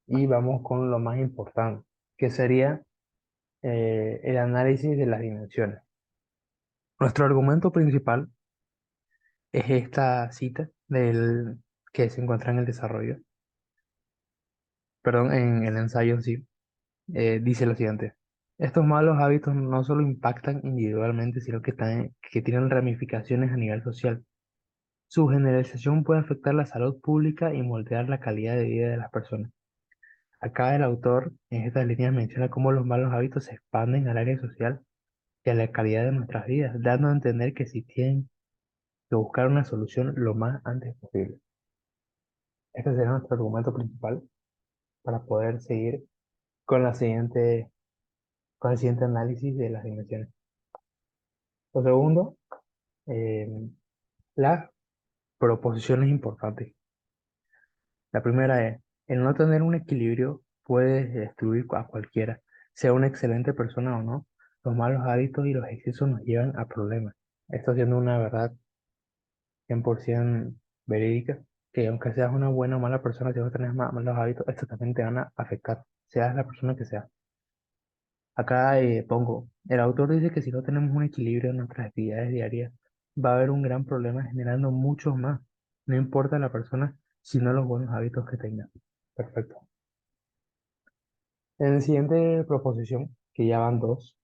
y vamos con lo más importante, que sería el análisis de las dimensiones. Nuestro argumento principal es esta cita que se encuentra en el desarrollo, perdón, en el ensayo en sí. Dice lo siguiente: estos malos hábitos no solo impactan individualmente, sino que tienen ramificaciones a nivel social. Su generalización puede afectar la salud pública y moldear la calidad de vida de las personas. Acá el autor en estas líneas menciona cómo los malos hábitos se expanden al área social y a la calidad de nuestras vidas, dando a entender que si tienen que buscar una solución lo más antes posible. Este será nuestro argumento principal para poder seguir con con el siguiente análisis de las dimensiones. Lo segundo, eh, las proposiciones importantes. La primera es: el no tener un equilibrio puede destruir a cualquiera, sea una excelente persona o no. Los malos hábitos y los excesos nos llevan a problemas. Esto siendo una verdad 100% verídica, que aunque seas una buena o mala persona, si no tienes malos hábitos, estos también te van a afectar, seas la persona que seas. Acá pongo, el autor dice que si no tenemos un equilibrio en nuestras actividades diarias, va a haber un gran problema generando muchos más. No importa la persona, sino los buenos hábitos que tenga. Perfecto. En la siguiente proposición, que ya van dos,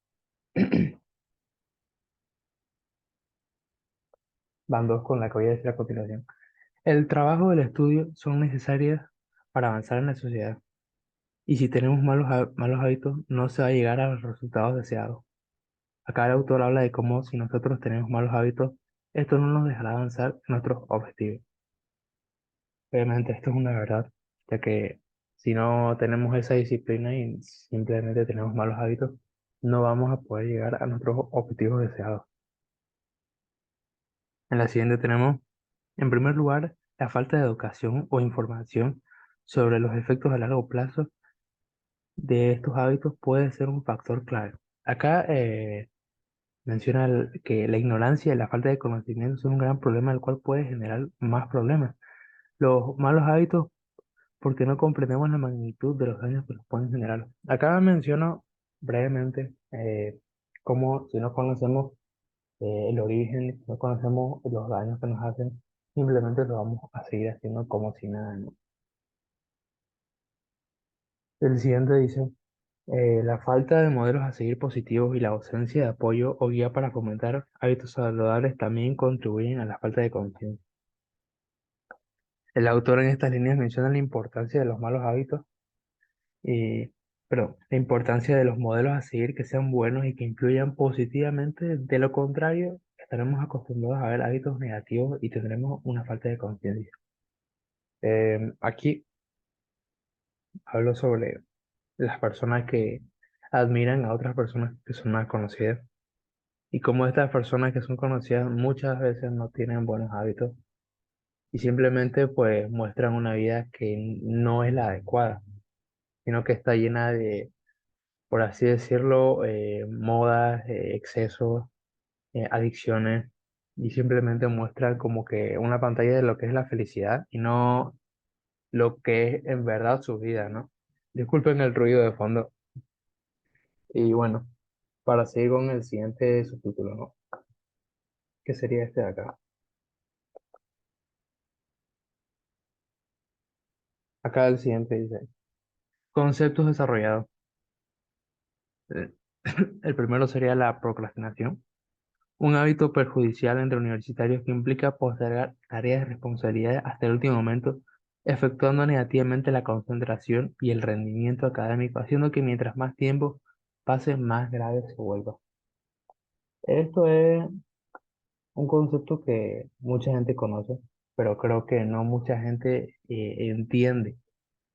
van dos con la que voy a decir a continuación. El trabajo y el estudio son necesarias para avanzar en la sociedad. Y si tenemos malos hábitos, no se va a llegar a los resultados deseados. Acá el autor habla de cómo si nosotros tenemos malos hábitos, esto no nos dejará avanzar en nuestros objetivos. Obviamente esto es una verdad, ya que si no tenemos esa disciplina y simplemente tenemos malos hábitos, no vamos a poder llegar a nuestros objetivos deseados. En la siguiente tenemos, en primer lugar, la falta de educación o información sobre los efectos a largo plazo de estos hábitos puede ser un factor clave. Acá menciona que la ignorancia y la falta de conocimiento son un gran problema, el cual puede generar más problemas. Los malos hábitos, porque no comprendemos la magnitud de los daños que nos pueden generar. Acá menciono brevemente cómo si no conocemos el origen, si no conocemos los daños que nos hacen, simplemente lo vamos a seguir haciendo como si nada, ¿no? El siguiente dice: la falta de modelos a seguir positivos y la ausencia de apoyo o guía para fomentar hábitos saludables también contribuyen a la falta de conciencia. El autor en estas líneas menciona la importancia de los malos hábitos y, pero la importancia de los modelos a seguir que sean buenos y que influyan positivamente. De lo contrario, estaremos acostumbrados a ver hábitos negativos y tendremos una falta de conciencia. Aquí hablo sobre las personas que admiran a otras personas que son más conocidas. Y como estas personas que son conocidas muchas veces no tienen buenos hábitos y simplemente pues muestran una vida que no es la adecuada, sino que está llena de, por así decirlo, modas, excesos, adicciones, y simplemente muestran como que una pantalla de lo que es la felicidad y no lo que es en verdad su vida, ¿no? Disculpen el ruido de fondo. Y bueno, para seguir con el siguiente subtítulo, ¿no? Que sería este de acá. Acá el siguiente dice: conceptos desarrollados. Eh, El primero sería la procrastinación, un hábito perjudicial entre universitarios que implica postergar tareas y responsabilidades hasta el último momento, efectuando negativamente la concentración y el rendimiento académico, haciendo que mientras más tiempo pase, más grave se vuelva. Esto es un concepto que mucha gente conoce, pero creo que no mucha gente entiende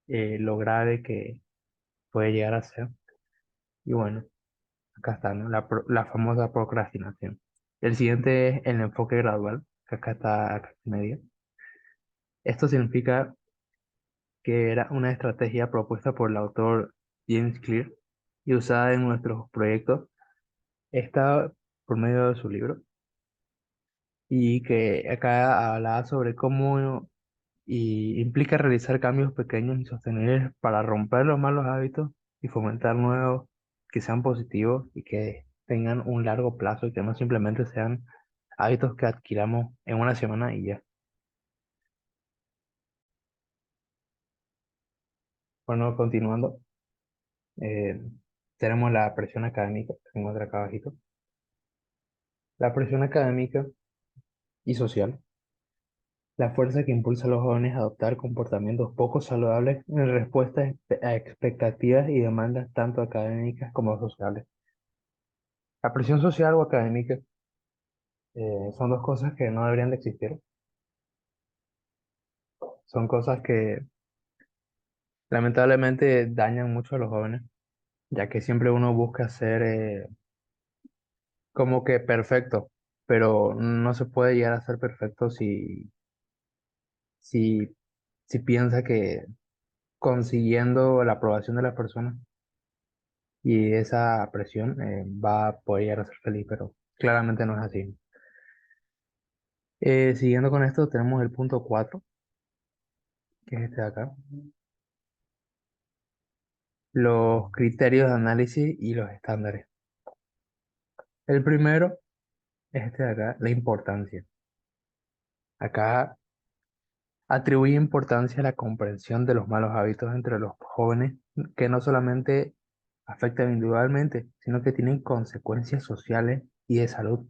lo grave que puede llegar a ser. Y bueno, acá está, ¿no? La famosa procrastinación. El siguiente es el enfoque gradual, que acá en medio. Esto significa que era una estrategia propuesta por el autor James Clear y usada en nuestros proyectos. Está por medio de su libro y que acá hablaba sobre cómo y implica realizar cambios pequeños y sostenibles para romper los malos hábitos y fomentar nuevos que sean positivos y que tengan un largo plazo y que no simplemente sean hábitos que adquiramos en una semana y ya. Bueno, continuando, eh, tenemos la presión académica, que se encuentra acá abajito. La presión académica y social, la fuerza que impulsa a los jóvenes a adoptar comportamientos poco saludables en respuesta a expectativas y demandas tanto académicas como sociales. La presión social o académica son dos cosas que no deberían de existir. Son cosas que lamentablemente dañan mucho a los jóvenes, ya que siempre uno busca ser como que perfecto, pero no se puede llegar a ser perfecto si, si piensa que consiguiendo la aprobación de las personas y esa presión va a poder llegar a ser feliz, pero claramente no es así. Siguiendo con esto, tenemos el punto 4 que es este de acá, los criterios de análisis y los estándares. El primero es este de acá, la importancia. Acá atribuye importancia a la comprensión de los malos hábitos entre los jóvenes, que no solamente afectan individualmente, sino que tienen consecuencias sociales y de salud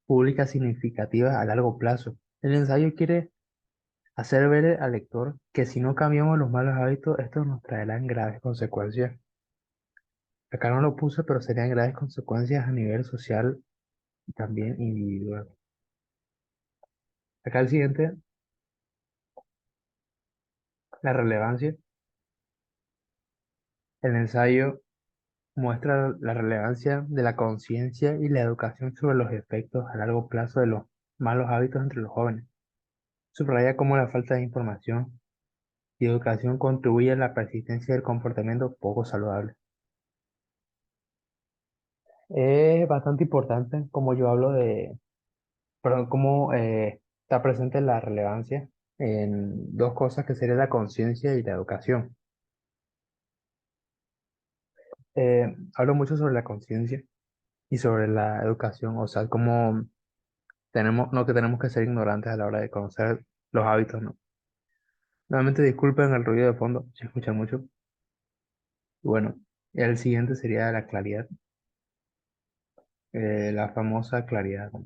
pública significativas a largo plazo. El ensayo quiere hacer ver al lector que si no cambiamos los malos hábitos, estos nos traerán graves consecuencias. Acá no lo puse, pero serían graves consecuencias a nivel social y también individual. Acá el siguiente, la relevancia. El ensayo muestra la relevancia de la conciencia y la educación sobre los efectos a largo plazo de los malos hábitos entre los jóvenes. Subraya cómo la falta de información y educación contribuye a la persistencia del comportamiento poco saludable. Es bastante importante como yo hablo de, perdón, cómo está presente la relevancia en dos cosas que sería la conciencia y la educación. Hablo mucho sobre la conciencia y sobre la educación, o sea, cómo tenemos, no que tenemos que ser ignorantes a la hora de conocer los hábitos, ¿no? Nuevamente disculpen el ruido de fondo, si escuchan mucho. Bueno, el siguiente sería la claridad, la famosa claridad, ¿no?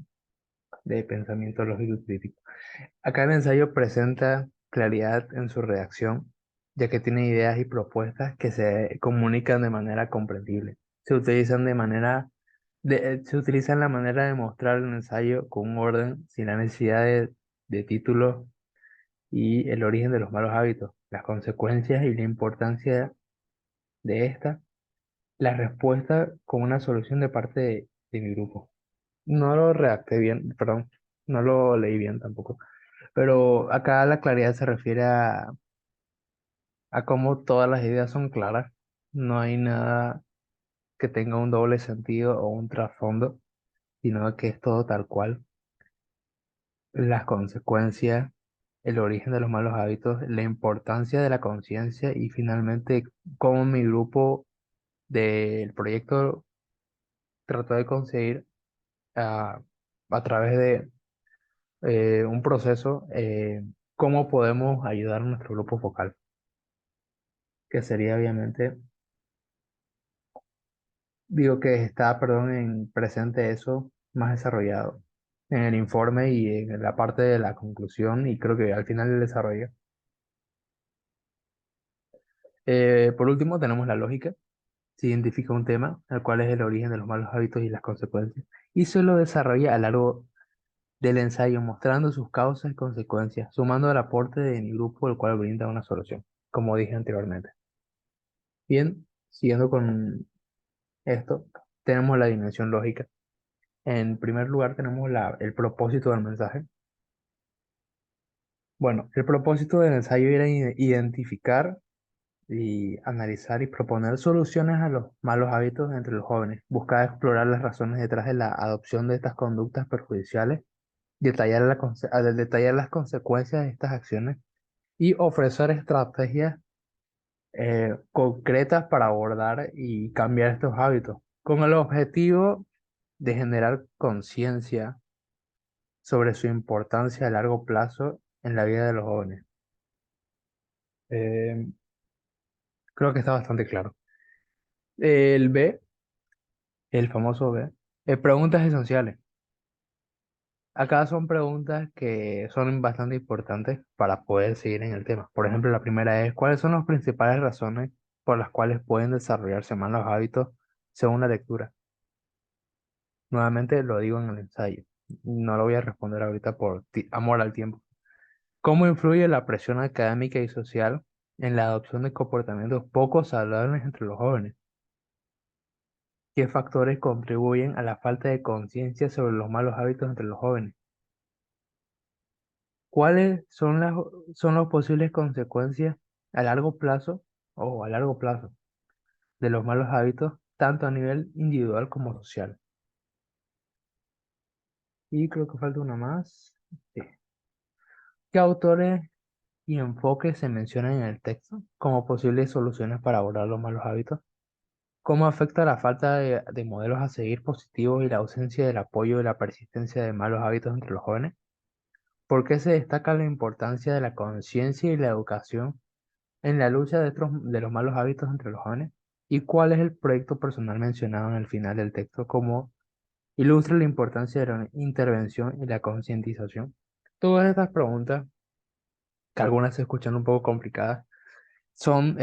De pensamiento lógico y crítico. Acá el ensayo presenta claridad en su redacción, ya que tiene ideas y propuestas que se comunican de manera comprendible. Se utilizan se utilizan la manera de mostrar el ensayo con un orden sin la necesidad de títulos y el origen de los malos hábitos, las consecuencias y la importancia de esta, la respuesta con una solución de parte de mi grupo. No lo redacté bien, perdón, no lo leí bien tampoco, pero acá la claridad se refiere a cómo todas las ideas son claras, no hay nada que tenga un doble sentido o un trasfondo, sino que es todo tal cual. Las consecuencias, el origen de los malos hábitos, la importancia de la conciencia y finalmente cómo mi grupo del proyecto trató de conseguir a, a través de un proceso cómo podemos ayudar a nuestro grupo focal, que sería obviamente, digo que está, perdón, en presente eso más desarrollado en el informe y en la parte de la conclusión y creo que al final del desarrollo. Por último, tenemos la lógica. Se identifica un tema, el cual es el origen de los malos hábitos y las consecuencias, y se lo desarrolla a lo largo del ensayo, mostrando sus causas y consecuencias, sumando al aporte de mi grupo, el cual brinda una solución, como dije anteriormente. Bien, siguiendo con esto, tenemos la dimensión lógica. En primer lugar, tenemos el propósito del mensaje. Bueno, el propósito del ensayo era identificar y analizar y proponer soluciones a los malos hábitos entre los jóvenes. Buscaba explorar las razones detrás de la adopción de estas conductas perjudiciales, detallar las consecuencias de estas acciones y ofrecer estrategias concretas para abordar y cambiar estos hábitos, con el objetivo de generar conciencia sobre su importancia a largo plazo en la vida de los jóvenes. Eh, Creo que está bastante claro. El B, el famoso B, preguntas esenciales. Acá son preguntas que son bastante importantes para poder seguir en el tema. Por ejemplo, la primera es, ¿cuáles son las principales razones por las cuales pueden desarrollarse malos hábitos según la lectura? Nuevamente lo digo en el ensayo. No lo voy a responder ahorita por amor al tiempo. ¿Cómo influye la presión académica y social en la adopción de comportamientos poco saludables entre los jóvenes? ¿Qué factores contribuyen a la falta de conciencia sobre los malos hábitos entre los jóvenes? ¿Cuáles son las posibles consecuencias a largo plazo o a largo plazo de los malos hábitos, tanto a nivel individual como social? Y creo que falta una más. Sí. ¿Qué autores y enfoques se mencionan en el texto como posibles soluciones para abordar los malos hábitos? ¿Cómo afecta la falta de modelos a seguir positivos y la ausencia del apoyo y la persistencia de malos hábitos entre los jóvenes? ¿Por qué se destaca la importancia de la conciencia y la educación en la lucha de los malos hábitos entre los jóvenes? ¿Y cuál es el proyecto personal mencionado en el final del texto como ilustra la importancia de la intervención y la concientización? Todas estas preguntas, que algunas se escuchan un poco complicadas, son,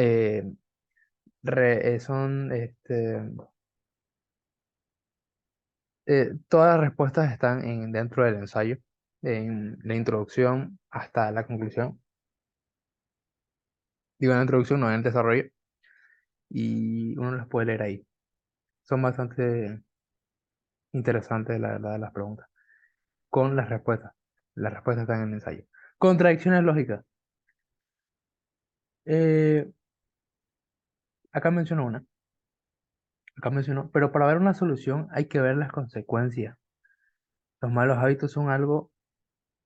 todas las respuestas están dentro del ensayo, en la introducción hasta la conclusión. Digo, en la introducción, no en el desarrollo, y uno las puede leer ahí. Son bastante interesantes, la verdad, las preguntas, con las respuestas. Las respuestas están en el ensayo. Contradicciones lógicas. Eh, Acá menciono una, acá menciono, pero para ver una solución hay que ver las consecuencias. Los malos hábitos son algo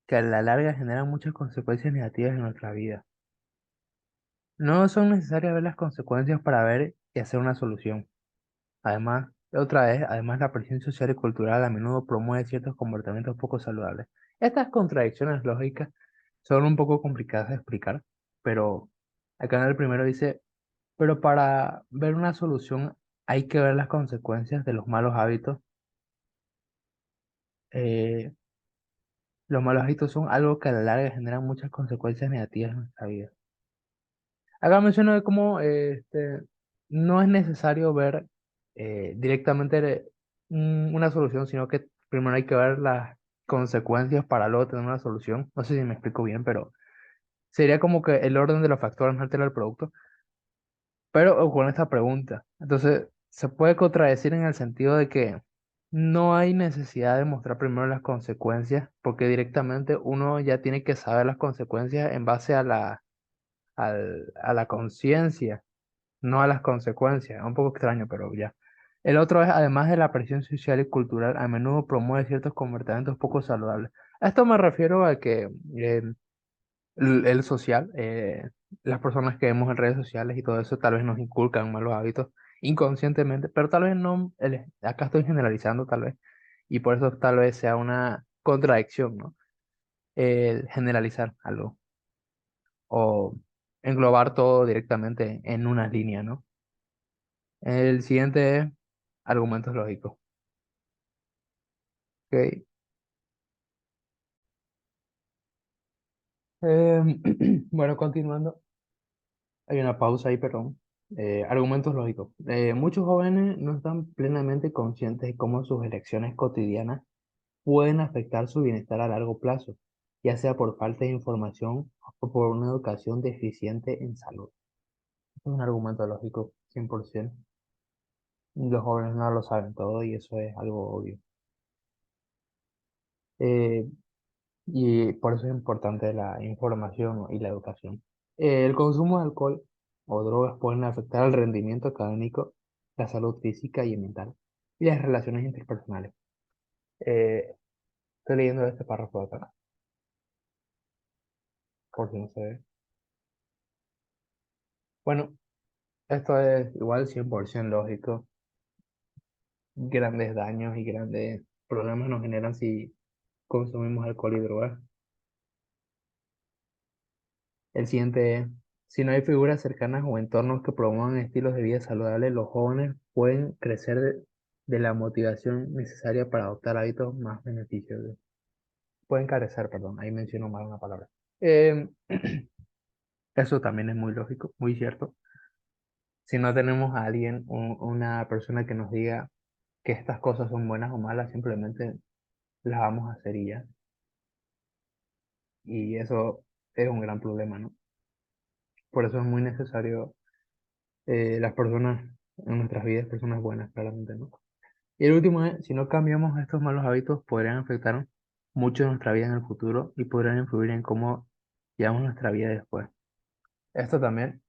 que a la larga generan muchas consecuencias negativas en nuestra vida. No son necesarias ver las consecuencias para ver y hacer una solución. Además, otra vez, además la presión social y cultural a menudo promueve ciertos comportamientos poco saludables. Estas contradicciones lógicas son un poco complicadas de explicar, pero acá en el primero dice, pero para ver una solución hay que ver las consecuencias de los malos hábitos. Eh, los malos hábitos son algo que a la larga generan muchas consecuencias negativas en nuestra vida. Acá menciono de cómo no es necesario ver directamente una solución, sino que primero hay que ver las consecuencias para luego tener una solución. No sé si me explico bien, pero sería como que el orden de los factores no altera el producto, pero con esta pregunta. Entonces, se puede contradecir en el sentido de que no hay necesidad de mostrar primero las consecuencias, porque directamente uno ya tiene que saber las consecuencias en base a a la conciencia, no a las consecuencias. Es un poco extraño, pero ya. El otro es, además de la presión social y cultural, a menudo promueve ciertos comportamientos poco saludables. A esto me refiero a que el social, las personas que vemos en redes sociales y todo eso, tal vez nos inculcan malos hábitos inconscientemente, pero tal vez no, acá estoy generalizando tal vez, y por eso tal vez sea una contradicción, ¿no? El generalizar algo o englobar todo directamente en una línea, ¿no? El siguiente es argumentos lógicos. Ok. Bueno, continuando, hay una pausa ahí, perdón. Argumentos lógicos. Muchos jóvenes no están plenamente conscientes de cómo sus elecciones cotidianas pueden afectar su bienestar a largo plazo, ya sea por falta de información o por una educación deficiente en salud. Es un argumento lógico, 100%. Los jóvenes no lo saben todo y eso es algo obvio. Eh, y por eso es importante la información y la educación. El consumo de alcohol o drogas pueden afectar el rendimiento académico, la salud física y mental y las relaciones interpersonales. Eh, Estoy leyendo este párrafo de acá, por si no se ve. Bueno, esto es igual 100% lógico. Grandes daños y grandes problemas nos generan si consumimos alcohol y drogas. El siguiente es, si no hay figuras cercanas o entornos que promuevan estilos de vida saludables, los jóvenes pueden crecer de la motivación necesaria para adoptar hábitos más beneficiosos. Pueden carecer, perdón, ahí menciono mal una palabra. Eh, Eso también es muy lógico, muy cierto. Si no tenemos a alguien, una persona que nos diga que estas cosas son buenas o malas, simplemente las vamos a hacer y ya. Y eso es un gran problema, ¿no? Por eso es muy necesario las personas en nuestras vidas, personas buenas, claramente, ¿no? Y el último es, si no cambiamos estos malos hábitos, podrían afectar mucho nuestra vida en el futuro y podrían influir en cómo llevamos nuestra vida después. Esto también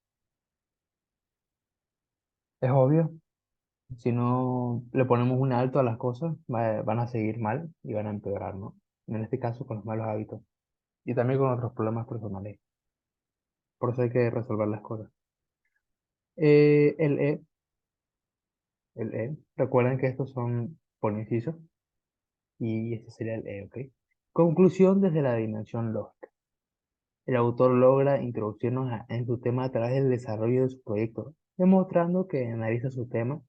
es obvio. Si no le ponemos un alto a las cosas, van a seguir mal y van a empeorar, ¿no? En este caso con los malos hábitos y también con otros problemas personales. Por eso hay que resolver las cosas. Eh, el E, recuerden que estos son por inciso y este sería el E, ¿ok? Conclusión desde la dimensión lógica. El autor logra introducirnos en su tema a través del desarrollo de su proyecto, demostrando que analiza su tema,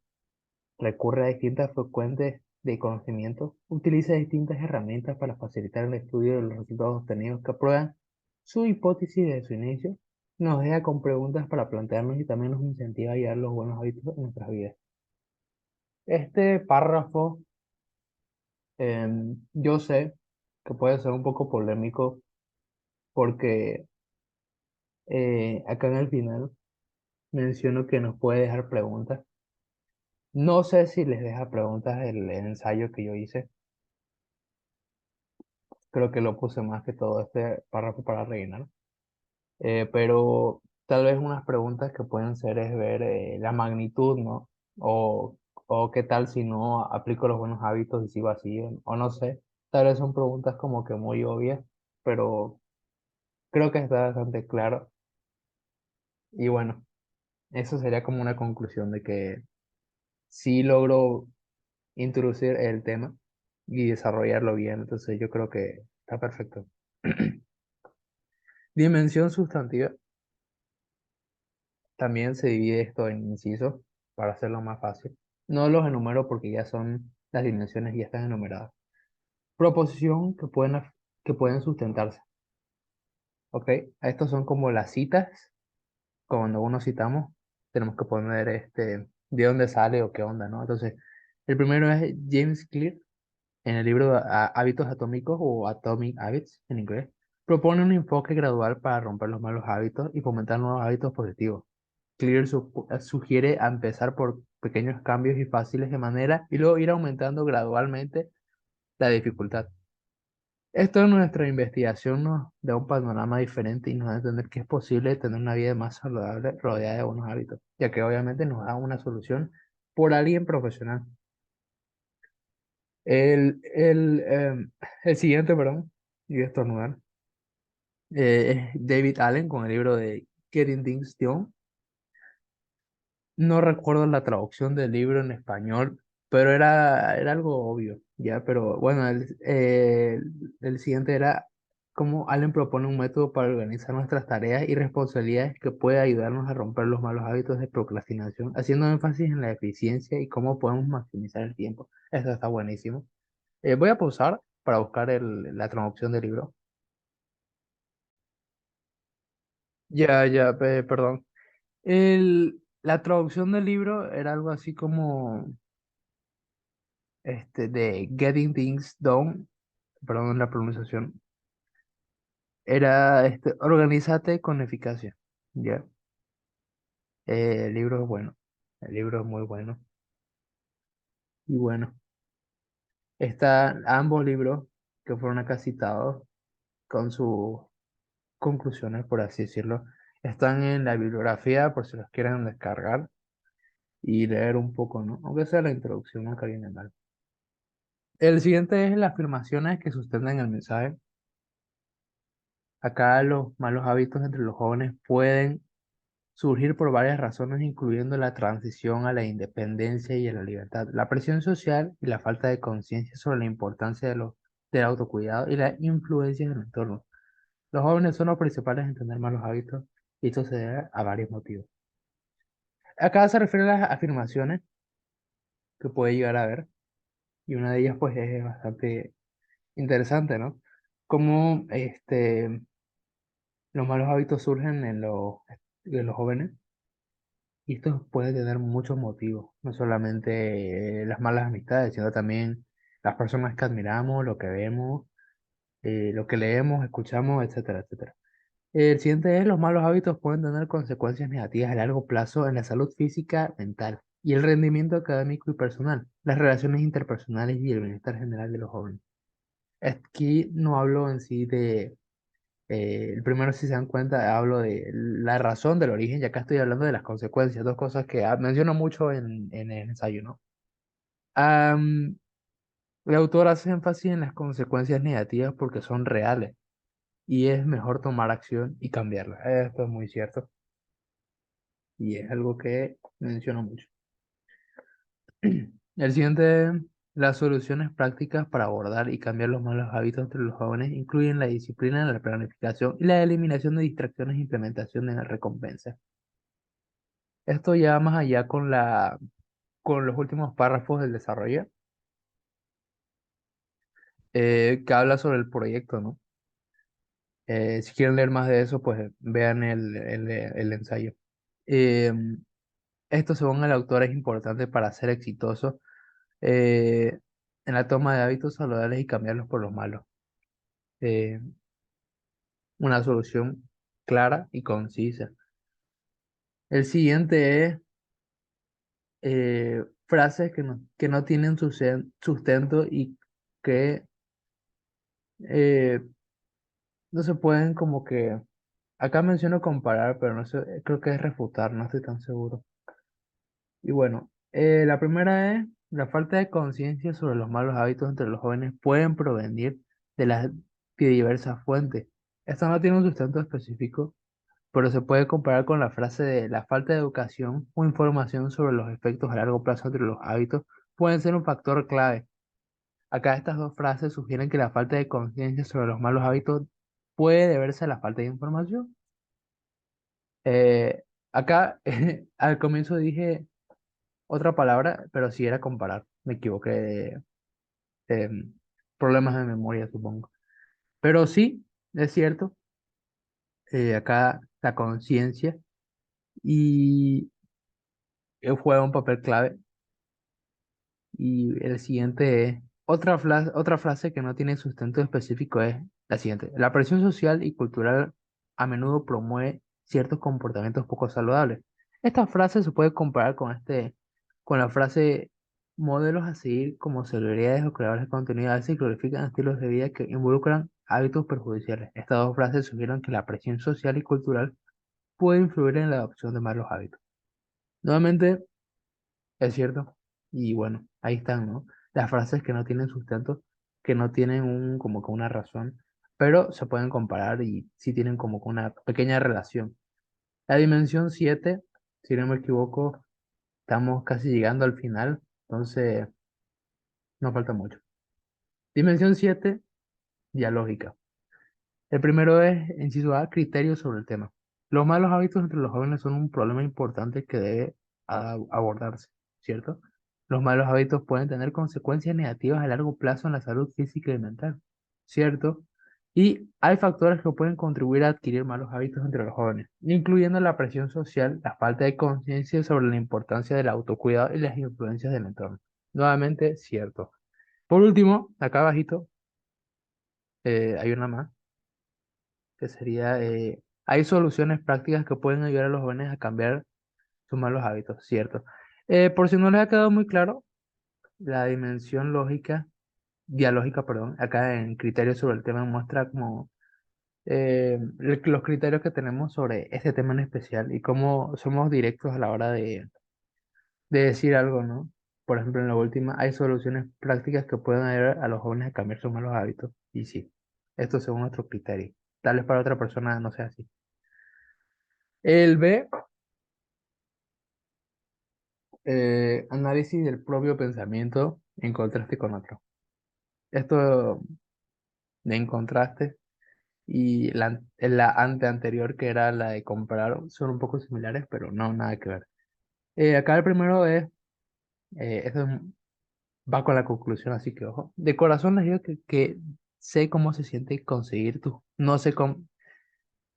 recurre a distintas fuentes de conocimiento, utiliza distintas herramientas para facilitar el estudio de los resultados obtenidos que prueban su hipótesis desde su inicio, nos deja con preguntas para plantearnos y también nos incentiva a llevar los buenos hábitos en nuestras vidas. Este párrafo, yo sé que puede ser un poco polémico porque acá en el final menciono que nos puede dejar preguntas. No sé si les deja preguntas el ensayo que yo hice. Creo que lo puse más que todo este párrafo para rellenar. Pero tal vez unas preguntas que pueden ser es ver la magnitud, ¿no? O qué tal si no aplico los buenos hábitos y sigo así, o no sé. Tal vez son preguntas como que muy obvias, pero creo que está bastante claro. Y bueno, eso sería como una conclusión de que sí logro introducir el tema y desarrollarlo bien, entonces yo creo que está perfecto. Dimensión sustantiva. También se divide esto en incisos para hacerlo más fácil. No los enumero porque ya son las dimensiones y ya están enumeradas. Proposición que pueden sustentarse. ¿Ok? Estos son como las citas. Cuando uno citamos, tenemos que poner de dónde sale o qué onda, ¿no? Entonces, el primero es James Clear en el libro Hábitos Atómicos o Atomic Habits en inglés. Propone un enfoque gradual para romper los malos hábitos y fomentar nuevos hábitos positivos. Clear sugiere a empezar por pequeños cambios y fáciles de manera y luego ir aumentando gradualmente la dificultad. Esto en nuestra investigación nos da un panorama diferente y nos da a entender que es posible tener una vida más saludable rodeada de buenos hábitos, ya que obviamente nos da una solución por alguien profesional. El siguiente, perdón, y estornudar, es David Allen con el libro de Getting Things Done. No recuerdo la traducción del libro en español, pero era algo obvio, ¿ya? Pero bueno, el siguiente era cómo Allen propone un método para organizar nuestras tareas y responsabilidades que puede ayudarnos a romper los malos hábitos de procrastinación, haciendo énfasis en la eficiencia y cómo podemos maximizar el tiempo. Eso está buenísimo. Voy a pausar para buscar la traducción del libro. Ya, ya, perdón. La traducción del libro era algo así como de Getting Things Done, perdón la pronunciación, era organízate con eficacia. Ya. El libro es bueno, el libro es muy bueno. Y bueno, están ambos libros que fueron acá citados con sus conclusiones, por así decirlo, están en la bibliografía por si los quieren descargar y leer un poco, ¿no? Aunque sea la introducción, nunca viene mal. El siguiente es las afirmaciones que sustentan el mensaje. Acá los malos hábitos entre los jóvenes pueden surgir por varias razones, incluyendo la transición a la independencia y a la libertad, la presión social y la falta de conciencia sobre la importancia del autocuidado y la influencia del entorno. Los jóvenes son los principales en tener malos hábitos y esto se debe a varios motivos. Acá se refiere a las afirmaciones que puede llegar a haber y una de ellas pues es bastante interesante, ¿no? Cómo los malos hábitos surgen en los jóvenes. Y esto puede tener muchos motivos, no solamente las malas amistades, sino también las personas que admiramos, lo que vemos, lo que leemos, escuchamos, etcétera, etcétera. El siguiente es: los malos hábitos pueden tener consecuencias negativas a largo plazo en la salud física, mental y el rendimiento académico y personal, las relaciones interpersonales y el bienestar general de los jóvenes. Aquí no hablo en sí de el primero, si se dan cuenta, hablo de la razón del origen, y acá estoy hablando de las consecuencias, dos cosas que menciono mucho en el ensayo, ¿no? Am, el autor hace énfasis en las consecuencias negativas porque son reales y es mejor tomar acción y cambiarlas. Esto es muy cierto y es algo que menciono mucho. El siguiente, las soluciones prácticas para abordar y cambiar los malos hábitos entre los jóvenes incluyen la disciplina, la planificación y la eliminación de distracciones e implementación de recompensas. Esto ya más allá con los últimos párrafos del desarrollo, que habla sobre el proyecto, ¿no? Si quieren leer más de eso, pues vean el ensayo. Eh, Esto, según el autor, es importante para ser exitoso eh, en la toma de hábitos saludables y cambiarlos por los malos. Eh, una solución clara y concisa. El siguiente es frases que no tienen sustento y que eh, no se pueden como que, acá menciono comparar, pero no sé, creo que es refutar, no estoy tan seguro. Y bueno, la primera es: la falta de conciencia sobre los malos hábitos entre los jóvenes pueden provenir de las de diversas fuentes. Esta no tiene un sustento específico, pero se puede comparar con la frase de: la falta de educación o información sobre los efectos a largo plazo entre los hábitos pueden ser un factor clave. Acá estas dos frases sugieren que la falta de conciencia sobre los malos hábitos puede deberse a la falta de información. Eh, Acá al comienzo dije otra palabra, pero sí era comparar. Me equivoqué de problemas de memoria, supongo. Pero sí, es cierto, acá la conciencia y juega un papel clave. Y el siguiente es, otra frase que no tiene sustento específico es la siguiente: la presión social y cultural a menudo promueve ciertos comportamientos poco saludables. Esta frase se puede comparar con la frase: modelos a seguir como celebridades o creadores de contenido a veces glorifican estilos de vida que involucran hábitos perjudiciales. Estas dos frases sugieren que la presión social y cultural puede influir en la adopción de malos hábitos. Nuevamente, es cierto. Y bueno, ahí están, ¿no? Las frases que no tienen sustento, que no tienen como que una razón, pero se pueden comparar y sí tienen como que una pequeña relación. La dimensión 7, si no me equivoco, estamos casi llegando al final, entonces no falta mucho. Dimensión 7, dialógica. El primero es, inciso A, criterios sobre el tema. Los malos hábitos entre los jóvenes son un problema importante que debe abordarse, ¿cierto? Los malos hábitos pueden tener consecuencias negativas a largo plazo en la salud física y mental, ¿cierto? Y hay factores que pueden contribuir a adquirir malos hábitos entre los jóvenes, incluyendo la presión social, la falta de conciencia sobre la importancia del autocuidado y las influencias del entorno. Nuevamente, cierto. Por último, acá abajito, hay una más que sería, hay soluciones prácticas que pueden ayudar a los jóvenes a cambiar sus malos hábitos, ¿cierto? Por si no les ha quedado muy claro, la dimensión lógica, dialógica, perdón, acá en criterios sobre el tema muestra como los criterios que tenemos sobre este tema en especial y cómo somos directos a la hora de decir algo, ¿no? Por ejemplo, en la última, hay soluciones prácticas que pueden ayudar a los jóvenes a cambiar sus malos hábitos. Y sí, esto según nuestros criterios. Tal vez para otra persona no sea así. El B, Análisis del propio pensamiento en contraste con otro. Esto de en contraste y la anterior que era la de comparar son un poco similares, pero no, nada que ver. Acá el primero es, esto va con la conclusión, así que ojo. De corazón les digo que sé cómo se siente conseguir tu, no sé cómo,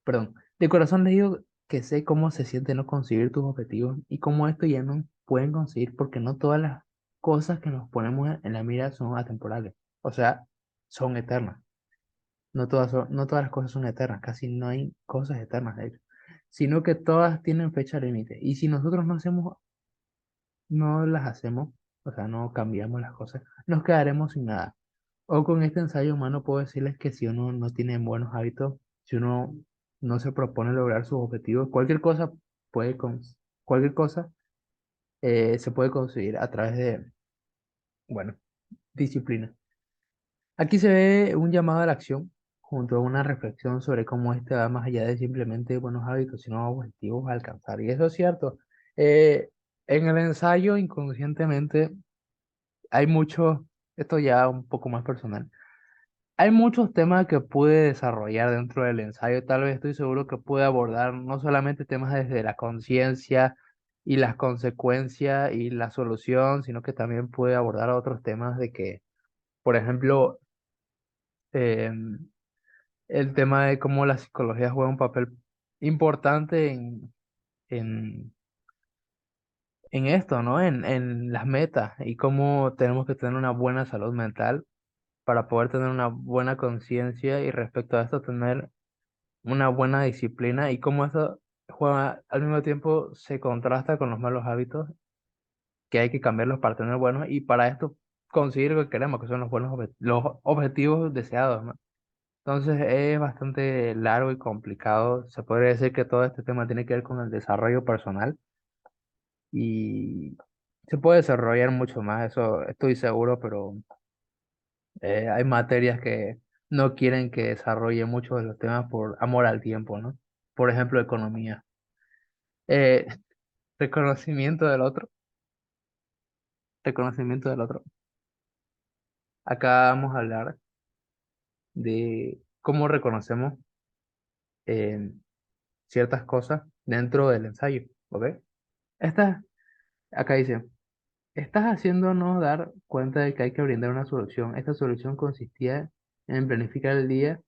perdón, de corazón les digo que sé cómo se siente no conseguir tus objetivos y cómo esto ya no pueden conseguir porque no todas las cosas que nos ponemos en la mira son atemporales, o sea, son eternas. No todas las cosas son eternas, casi no hay cosas eternas de hecho, sino que todas tienen fecha límite. Y si nosotros no las hacemos, o sea, no cambiamos las cosas, nos quedaremos sin nada. O con este ensayo humano puedo decirles que si uno no tiene buenos hábitos, si uno no se propone lograr sus objetivos, puede con, cualquier cosa se puede conseguir a través de, bueno, disciplina. Aquí se ve un llamado a la acción junto a una reflexión sobre cómo este va más allá de simplemente buenos hábitos, sino objetivos a alcanzar. Y eso es cierto. Eh, en el ensayo, inconscientemente, hay mucho, esto ya un poco más personal. Hay muchos temas que pude desarrollar dentro del ensayo. Tal vez estoy seguro que pude abordar no solamente temas desde la conciencia y las consecuencias y la solución, sino que también pude abordar otros temas de que, por ejemplo, em, el tema de cómo la psicología juega un papel importante en, en esto, ¿no? En las metas y cómo tenemos que tener una buena salud mental para poder tener una buena conciencia y respecto a esto tener una buena disciplina y cómo eso juega al mismo tiempo se contrasta con los malos hábitos que hay que cambiarlos para tener buenos y para esto conseguir lo que queremos, que son los los objetivos deseados, ¿no? Entonces es bastante largo y complicado. Se podría decir que todo este tema tiene que ver con el desarrollo personal y se puede desarrollar mucho más, eso estoy seguro, pero hay materias que no quieren que desarrolle muchos de los temas por amor al tiempo, ¿no? Por ejemplo, economía. Eh, reconocimiento del otro, reconocimiento del otro. Acá vamos a hablar de cómo reconocemos eh, ciertas cosas dentro del ensayo, ¿ok? Esta, acá dice. Estás haciéndonos dar cuenta de que hay que brindar una solución. Esta solución consistía en planificar el día,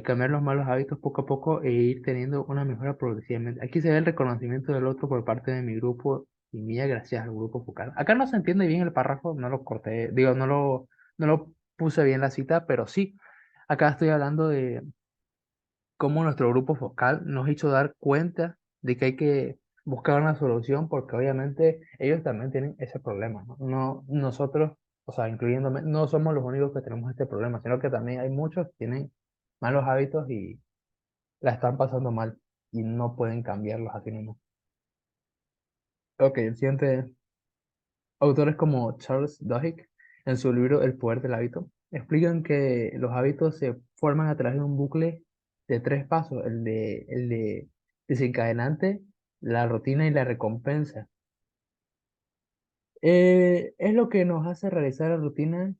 cambiar los malos hábitos poco a poco e ir teniendo una mejora progresivamente. Aquí se ve el reconocimiento del otro por parte de mi grupo y mía gracias al grupo focal. Acá no se entiende bien el párrafo, no lo corté, digo, no lo puse bien la cita, pero sí, acá estoy hablando de cómo nuestro grupo focal nos hizo dar cuenta de que hay que buscar una solución porque obviamente ellos también tienen ese problema, ¿no? Nosotros, o sea, incluyéndome, no somos los únicos que tenemos este problema, sino que también hay muchos que tienen malos hábitos y la están pasando mal y no pueden cambiarlos así mismo. Ok, el siguiente, autores como Charles Duhigg, en su libro El poder del hábito, explican que los hábitos se forman a través de un bucle de tres pasos, el de desencadenante, la rutina y la recompensa. Es lo que nos hace realizar la rutina,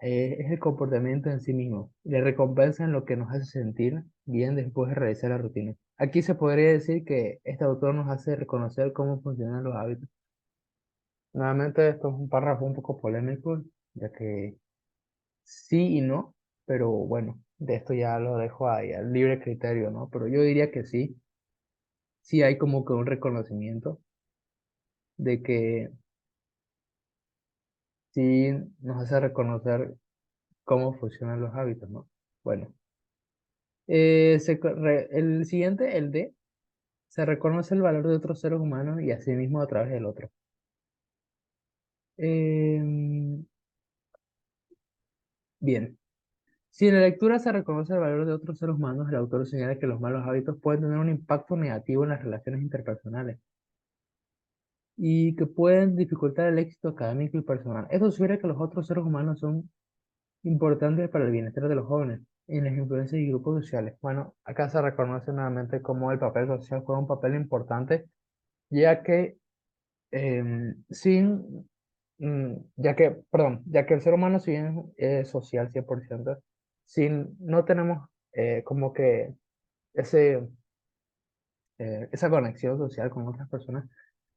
es el comportamiento en sí mismo. La recompensa es lo que nos hace sentir bien después de realizar la rutina. Aquí se podría decir que este autor nos hace reconocer cómo funcionan los hábitos. Nuevamente, esto es un párrafo un poco polémico, ya que sí y no, pero bueno, de esto ya lo dejo ahí al libre criterio, ¿no? Pero yo diría que sí, sí hay como que un reconocimiento de que sí nos hace reconocer cómo funcionan los hábitos, ¿no? Bueno, el siguiente, el D, se reconoce el valor de otros seres humanos y asimismo a través del otro. Em, bien. Si en la lectura se reconoce el valor de otros seres humanos, el autor señala que los malos hábitos pueden tener un impacto negativo en las relaciones interpersonales y que pueden dificultar el éxito académico y personal. Esto sugiere que los otros seres humanos son importantes para el bienestar de los jóvenes en las influencias y grupos sociales. Bueno, acá se reconoce nuevamente cómo el papel social juega un papel importante, ya que Sin, ya que, perdón, ya que el ser humano, si bien es social 100%, sin, no tenemos como que ese, esa conexión social con otras personas,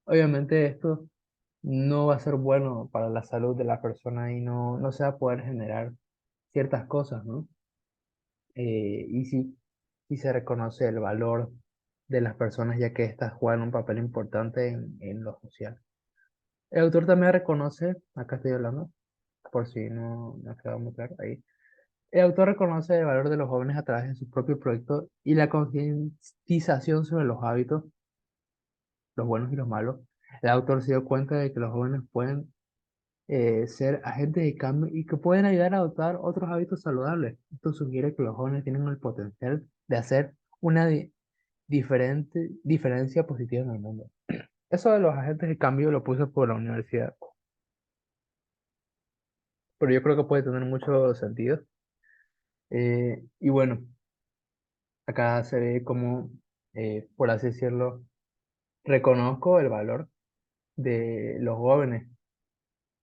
obviamente esto no va a ser bueno para la salud de la persona y no se va a poder generar ciertas cosas, ¿no? Y sí se reconoce el valor de las personas ya que éstas juegan un papel importante en lo social. El autor también reconoce, acá estoy hablando, por si no quedó muy claro ahí, el autor reconoce el valor de los jóvenes a través de sus propios proyectos y la concientización sobre los hábitos, los buenos y los malos. El autor se dio cuenta de que los jóvenes pueden ser agentes de cambio y que pueden ayudar a adoptar otros hábitos saludables. Esto sugiere que los jóvenes tienen el potencial de hacer una diferencia positiva en el mundo. Eso de los agentes de cambio lo puse por la universidad, pero yo creo que puede tener mucho sentido. Y bueno, acá se ve como, por así decirlo, reconozco el valor de los jóvenes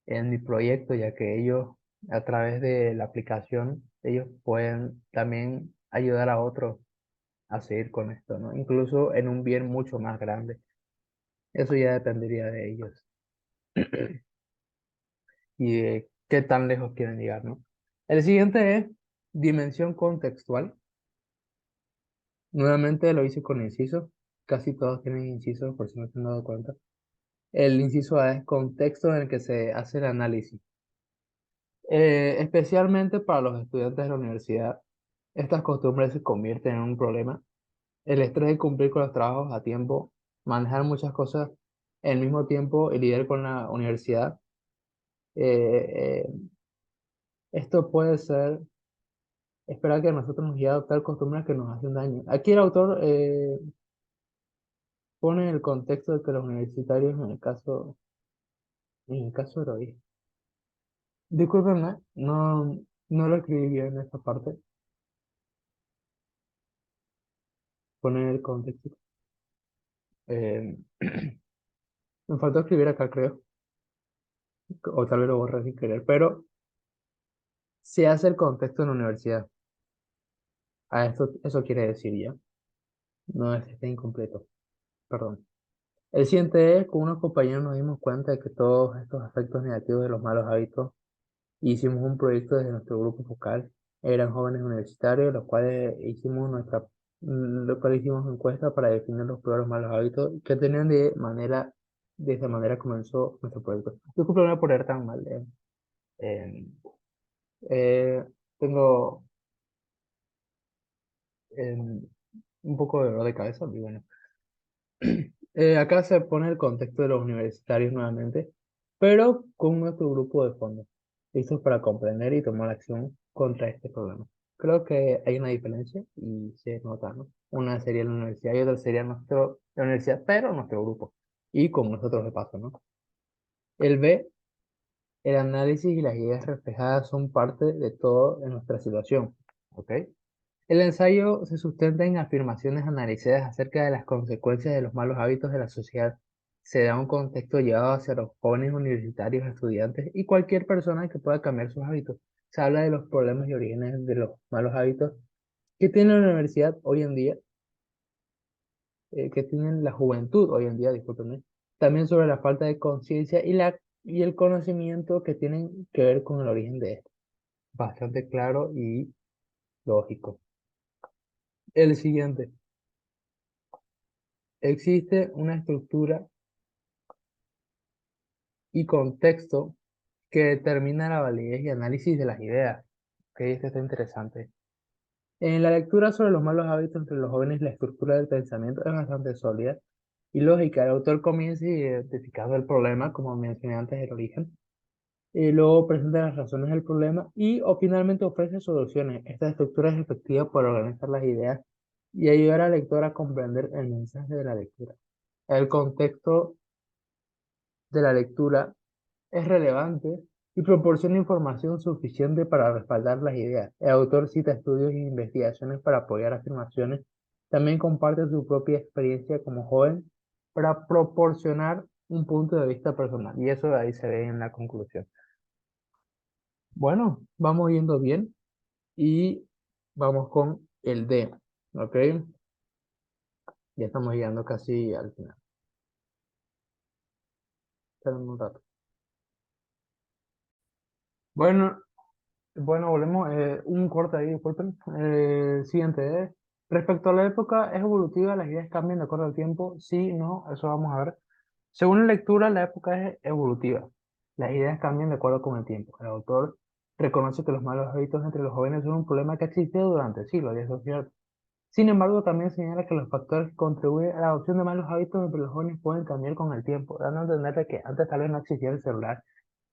en mi proyecto, ya que ellos, a través de la aplicación, ellos pueden también ayudar a otros a seguir con esto, ¿no? Incluso en un bien mucho más grande. Eso ya dependería de ellos y de qué tan lejos quieren llegar, ¿no? El siguiente es dimensión contextual. Nuevamente lo hice con inciso. Casi todos tienen inciso, por si no se han dado cuenta. El inciso A es contexto en el que se hace el análisis. Especialmente para los estudiantes de la universidad, estas costumbres se convierten en un problema. El estrés de cumplir con los trabajos a tiempo, manejar muchas cosas al mismo tiempo y lidiar con la universidad. eh, eh, Esto puede ser, esperar que nosotros nos lleve a adoptar costumbres que nos hacen daño. Aquí el autor pone el contexto de que los universitarios, en el caso de hoy, discúlpenme, no lo escribí bien en esta parte, pone el contexto. Eh, Me faltó escribir acá, creo, o tal vez lo borré sin querer, pero se hace el contexto en la universidad. A esto, eso quiere decir ya, no es que esté incompleto, perdón. El siguiente es, con unos compañeros nos dimos cuenta de que todos estos aspectos negativos de los malos hábitos hicimos un proyecto desde nuestro grupo focal. Eran jóvenes universitarios, los cuales hicimos encuesta para definir los peores malos hábitos que tenían de esa manera comenzó nuestro proyecto. Disculpe por leer tan mal. Eh, eh, Tengo un poco de dolor de cabeza, y bueno. Acá se pone el contexto de los universitarios nuevamente, pero con nuestro grupo de fondo, listos para comprender y tomar acción contra este problema. Creo que hay una diferencia y se nota, ¿no? Una sería la universidad y otra sería la universidad, pero nuestro grupo. Y con nosotros de paso, ¿no? El B, el análisis y las ideas reflejadas son parte de todo en nuestra situación, ¿ok? El ensayo se sustenta en afirmaciones analizadas acerca de las consecuencias de los malos hábitos de la sociedad. Se da un contexto llevado hacia los jóvenes universitarios, estudiantes y cualquier persona que pueda cambiar sus hábitos. Se habla de los problemas y orígenes de los malos hábitos que tiene la universidad hoy en día, que tienen la juventud hoy en día, discúlpenme. También sobre la falta de conciencia y el conocimiento que tienen que ver con el origen de esto. Bastante claro y lógico. El siguiente. Existe una estructura y contexto que determina la validez y análisis de las ideas. Ok, esto está interesante. En la lectura sobre los malos hábitos entre los jóvenes, la estructura del pensamiento es bastante sólida y lógica. El autor comienza identificando el problema, como mencioné antes, el origen, y luego presenta las razones del problema o finalmente ofrece soluciones. Esta estructura es efectiva para organizar las ideas y ayudar al lector a comprender el mensaje de la lectura. El contexto de la lectura es relevante y proporciona información suficiente para respaldar las ideas. El autor cita estudios e investigaciones para apoyar afirmaciones. También comparte su propia experiencia como joven para proporcionar un punto de vista personal, y eso ahí se ve en la conclusión. Bueno, vamos yendo bien y vamos con el D, ¿ok? Ya estamos llegando casi al final. Esperen un rato. Bueno, bueno, volvemos. Un corte ahí, disculpen. Siguiente es. Respecto a la época, ¿es evolutiva? ¿Las ideas cambian de acuerdo al tiempo? Sí, no, eso vamos a ver. Según la lectura, la época es evolutiva. Las ideas cambian de acuerdo con el tiempo. El autor reconoce que los malos hábitos entre los jóvenes son un problema que ha existido durante siglos, y eso es cierto. Sin embargo, también señala que los factores que contribuyen a la adopción de malos hábitos entre los jóvenes pueden cambiar con el tiempo, dando a entender de que antes tal vez no existía el celular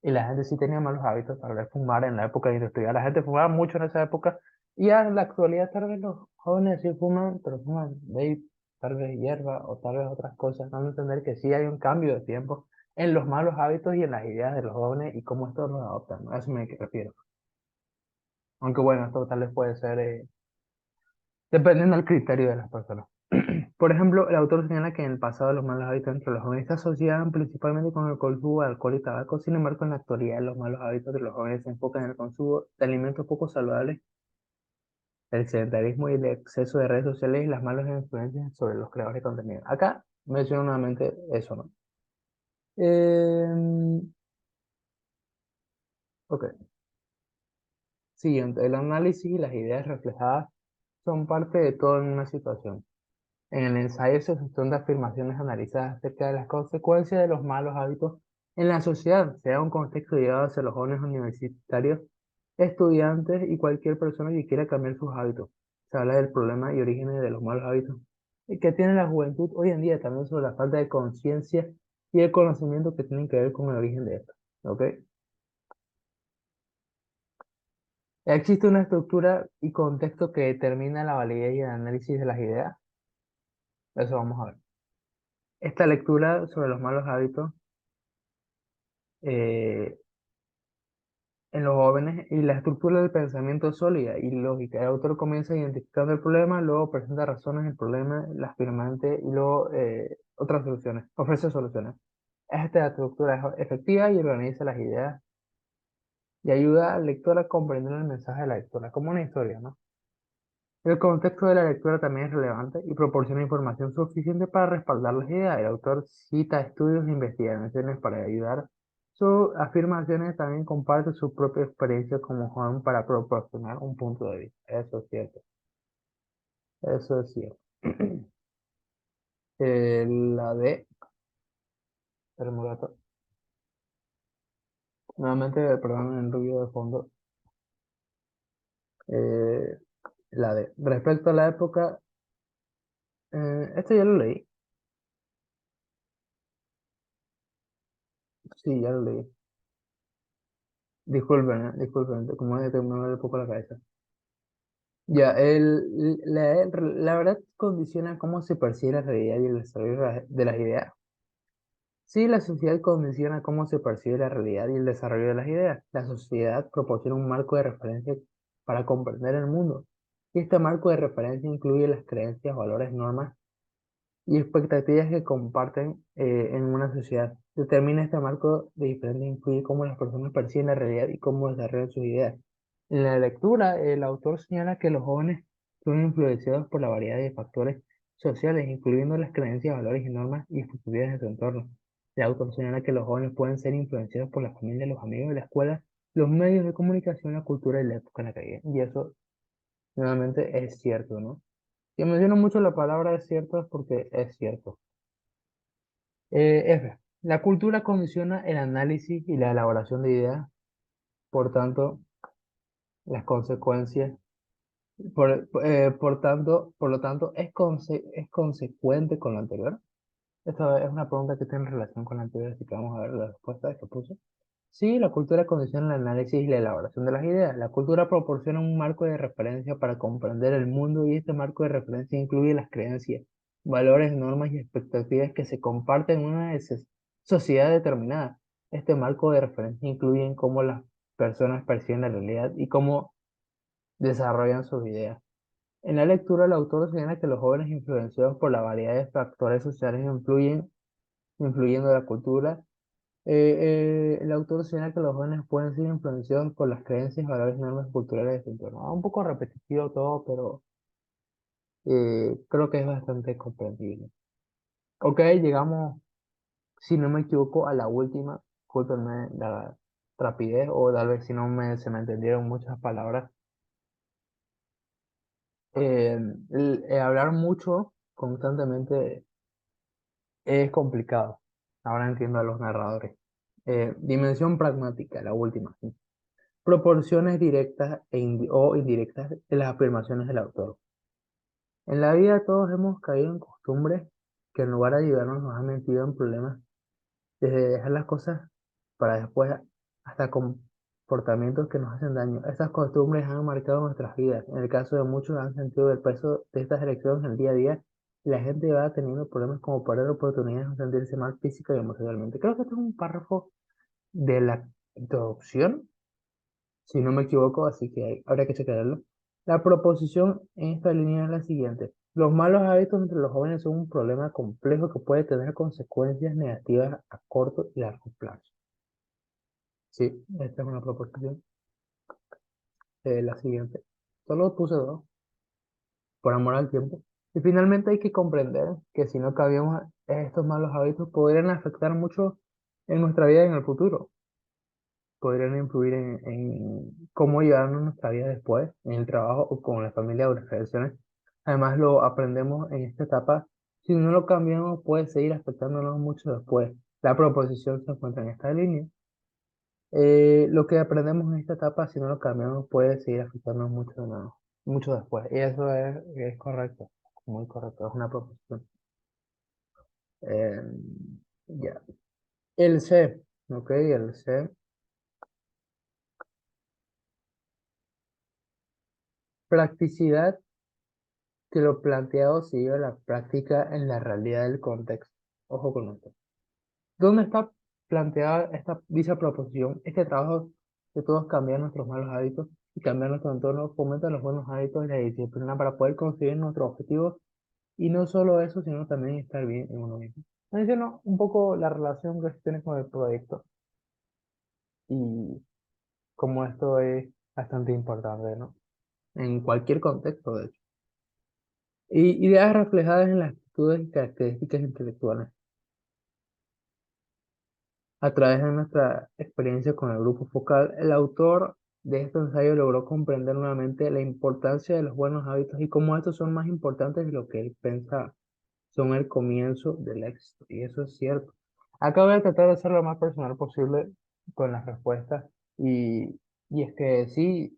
y la gente sí tenía malos hábitos, tal vez fumar en la época industrial. La gente fumaba mucho en esa época y en la actualidad tal vez los jóvenes sí fuman, pero fuman vape, tal vez hierba o tal vez otras cosas, dando a entender que sí hay un cambio de tiempo en los malos hábitos y en las ideas de los jóvenes y cómo estos los adoptan, ¿no? A eso me refiero. Aunque bueno, esto tal vez puede ser dependiendo del criterio de las personas. Por ejemplo, el autor señala que en el pasado los malos hábitos entre los jóvenes se asociaban principalmente con el consumo de alcohol y tabaco. Sin embargo, en la actualidad los malos hábitos de los jóvenes se enfocan en el consumo de alimentos poco saludables, el sedentarismo y el exceso de redes sociales y las malas influencias sobre los creadores de contenido. Acá menciono nuevamente eso, ¿no? Ok. Siguiente, el análisis y las ideas reflejadas son parte de todo en una situación. En el ensayo se sustentan afirmaciones analizadas acerca de las consecuencias de los malos hábitos en la sociedad, sea un contexto llevado hacia los jóvenes universitarios, estudiantes y cualquier persona que quiera cambiar sus hábitos. Se habla del problema y orígenes de los malos hábitos y que tiene la juventud hoy en día, también sobre la falta de conciencia y el conocimiento que tienen que ver con el origen de esto. ¿Ok? Existe una estructura y contexto que determina la validez y el análisis de las ideas. Eso vamos a ver. Esta lectura sobre los malos hábitos eh, en los jóvenes y la estructura del pensamiento es sólida y lógica. El autor comienza identificando el problema, luego presenta razones del problema, las firmantes y luego otras soluciones, ofrece soluciones. Esta estructura es efectiva y organiza las ideas y ayuda al lector a comprender el mensaje de la lectura, como una historia, ¿no? El contexto de la lectura también es relevante y proporciona información suficiente para respaldar las ideas. El autor cita estudios e investigaciones para ayudar. Sus afirmaciones también comparte su propia experiencia como joven para proporcionar un punto de vista. Eso es cierto. Eso es cierto. La D, Termogato. Nuevamente, perdón el ruido de fondo. Eh, la D. Respecto a la época, esto ya lo leí. Sí, ya lo leí. Disculpen, disculpen, como de me duele un poco la cabeza. Ya, la verdad condiciona cómo se percibe la realidad y el desarrollo de las ideas. Sí, la sociedad condiciona cómo se percibe la realidad y el desarrollo de las ideas. La sociedad proporciona un marco de referencia para comprender el mundo. Y este marco de referencia incluye las creencias, valores, normas y expectativas que comparten en una sociedad. Determina este marco de diferencia, incluye cómo las personas perciben la realidad y cómo desarrollan sus ideas. En la lectura, el autor señala que los jóvenes son influenciados por la variedad de factores sociales, incluyendo las creencias, valores y normas y expectativas de su entorno. El autor señala que los jóvenes pueden ser influenciados por la familia, los amigos de la escuela, los medios de comunicación, la cultura y la época en la que viven. Y eso, nuevamente, es cierto, ¿no? Yo menciono mucho la palabra es cierto es porque es cierto. F. La cultura condiciona el análisis y la elaboración de ideas, por tanto, las consecuencias, por lo tanto, es consecuente con lo anterior. Esta es una pregunta que tiene relación con la anterior, así que vamos a ver la respuesta que puse. Sí, la cultura condiciona el análisis y la elaboración de las ideas. La cultura proporciona un marco de referencia para comprender el mundo y este marco de referencia incluye las creencias, valores, normas y expectativas que se comparten en una sociedad determinada. Este marco de referencia incluye en cómo las personas perciben la realidad y cómo desarrollan sus ideas. En la lectura, el autor señala que los jóvenes influenciados por la variedad de factores sociales influyen influyendo la cultura. El autor señala que los jóvenes pueden ser influenciados por las creencias, valores y normas culturales de su entorno. Un poco repetitivo todo, pero creo que es bastante comprendible. Ok, llegamos, si no me equivoco, a la última. Discúlpenme la rapidez o tal vez si no se me entendieron muchas palabras. Hablar mucho constantemente es complicado. Ahora entiendo a los narradores. Dimensión pragmática, la última. ¿Sí? Proporciones directas o indirectas de las afirmaciones del autor. En la vida todos hemos caído en costumbres que en lugar de ayudarnos nos han metido en problemas, desde dejar las cosas para después hasta comportamientos que nos hacen daño. Estas costumbres han marcado nuestras vidas. En el caso de muchos han sentido el peso de estas elecciones en el día a día y la gente va teniendo problemas como perder oportunidades o sentirse mal física y emocionalmente. Creo que este es un párrafo de la introducción si no me equivoco, así que habrá que checarlo. La proposición en esta línea es la siguiente. Los malos hábitos entre los jóvenes son un problema complejo que puede tener consecuencias negativas a corto y largo plazo. Sí, esta es una proposición. La siguiente. Solo puse dos, por amor al tiempo. Y finalmente hay que comprender que si no cambiamos estos malos hábitos, podrían afectar mucho en nuestra vida en el futuro. Podrían influir en cómo llevarnos nuestra vida después, en el trabajo o con la familia o las relaciones. Además, lo aprendemos en esta etapa. Si no lo cambiamos, puede seguir afectándonos mucho después. La proposición se encuentra en esta línea. Lo que aprendemos en esta etapa, si no lo cambiamos, puede seguir afectándonos mucho, mucho después. Y eso es correcto, muy correcto, es una proposición. Eh, ya. El C, ¿ok? El C. Practicidad que lo planteado se lleva a la práctica en la realidad del contexto. Ojo con esto. ¿Dónde está planteada dicha proposición? Este trabajo de todos cambiar nuestros malos hábitos y cambiar nuestro entorno fomenta los buenos hábitos y la disciplina para poder conseguir nuestros objetivos y no solo eso, sino también estar bien en uno mismo. Menciono un poco la relación que se tiene con el proyecto y cómo esto es bastante importante, ¿no? En cualquier contexto, de hecho. Y ideas reflejadas en las actitudes y características intelectuales. A través de nuestra experiencia con el grupo focal, el autor de este ensayo logró comprender nuevamente la importancia de los buenos hábitos y cómo estos son más importantes de lo que él pensaba. Son el comienzo del éxito. Y eso es cierto. Acá voy a tratar de ser lo más personal posible con las respuestas. Y es que sí,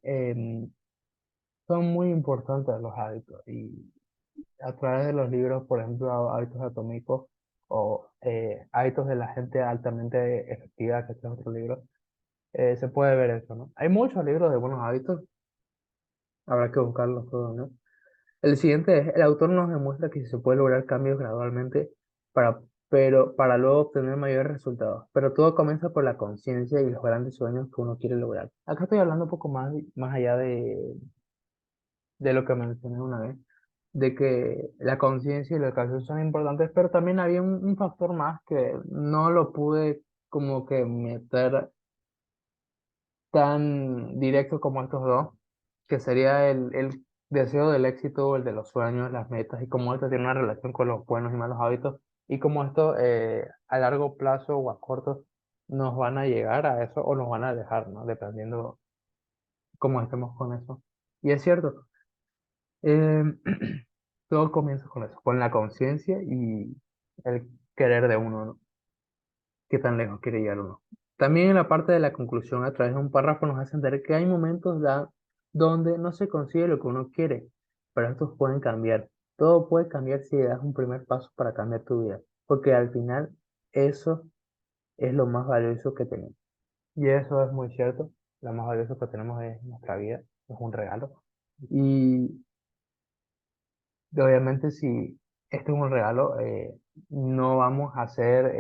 son muy importantes los hábitos. Y a través de los libros, por ejemplo, Hábitos Atómicos o Hábitos de la gente altamente efectiva, que este es otro libro, se puede ver eso, ¿no? Hay muchos libros de buenos hábitos, habrá que buscarlos todos, ¿no? El siguiente es, el autor nos demuestra que se puede lograr cambios gradualmente para luego obtener mayores resultados, pero todo comienza por la conciencia y los grandes sueños que uno quiere lograr. Acá estoy hablando un poco más allá de lo que mencioné una vez, de que la conciencia y la educación son importantes, pero también había un factor más que no lo pude como que meter tan directo como estos dos, que sería el deseo del éxito, el de los sueños, las metas, y cómo esto tiene una relación con los buenos y malos hábitos, y cómo esto a largo plazo o a corto nos van a llegar a eso o nos van a dejar, ¿no? Dependiendo cómo estemos con eso. Y es cierto, eh, todo comienza con eso, con la conciencia y el querer de uno, ¿no? Qué tan lejos quiere llegar uno. También en la parte de la conclusión, a través de un párrafo, nos hace entender que hay momentos donde no se consigue lo que uno quiere, pero estos pueden cambiar. Todo puede cambiar si das un primer paso para cambiar tu vida, porque al final eso es lo más valioso que tenemos. Y eso es muy cierto, lo más valioso que tenemos es nuestra vida, es un regalo. Y obviamente si este es un regalo, no vamos a ser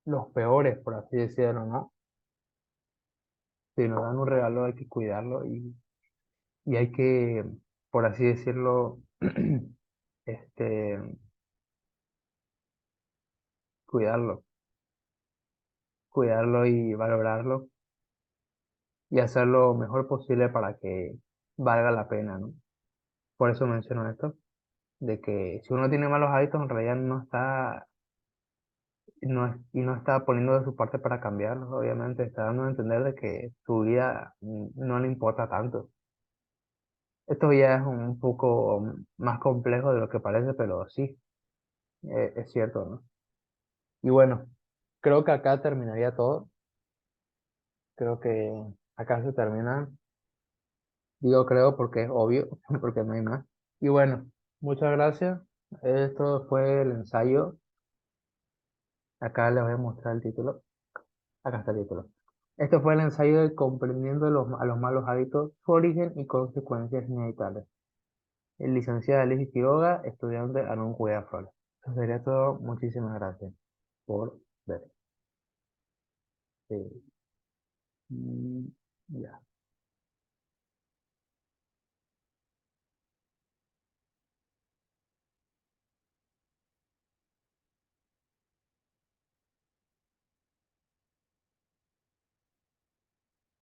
los peores, por así decirlo, ¿no? Si nos dan un regalo hay que cuidarlo y hay que, por así decirlo, este, cuidarlo, cuidarlo y valorarlo y hacer lo mejor posible para que valga la pena, ¿no? Por eso menciono esto, de que si uno tiene malos hábitos, en realidad y no está poniendo de su parte para cambiarlos, obviamente, está dando a entender de que su vida no le importa tanto. Esto ya es un poco más complejo de lo que parece, pero sí, es cierto, ¿no? Y bueno, creo que acá terminaría todo. Creo que acá se termina. Digo creo porque es obvio, porque no hay más. Y bueno, muchas gracias. Esto fue el ensayo. Acá les voy a mostrar el título. Acá está el título. Esto fue el ensayo de comprendiendo a los malos hábitos, su origen y consecuencias inevitables. El licenciado Alicia Quiroga, estudiante Arun Cueva Flores. Eso sería todo. Muchísimas gracias por ver. Eh,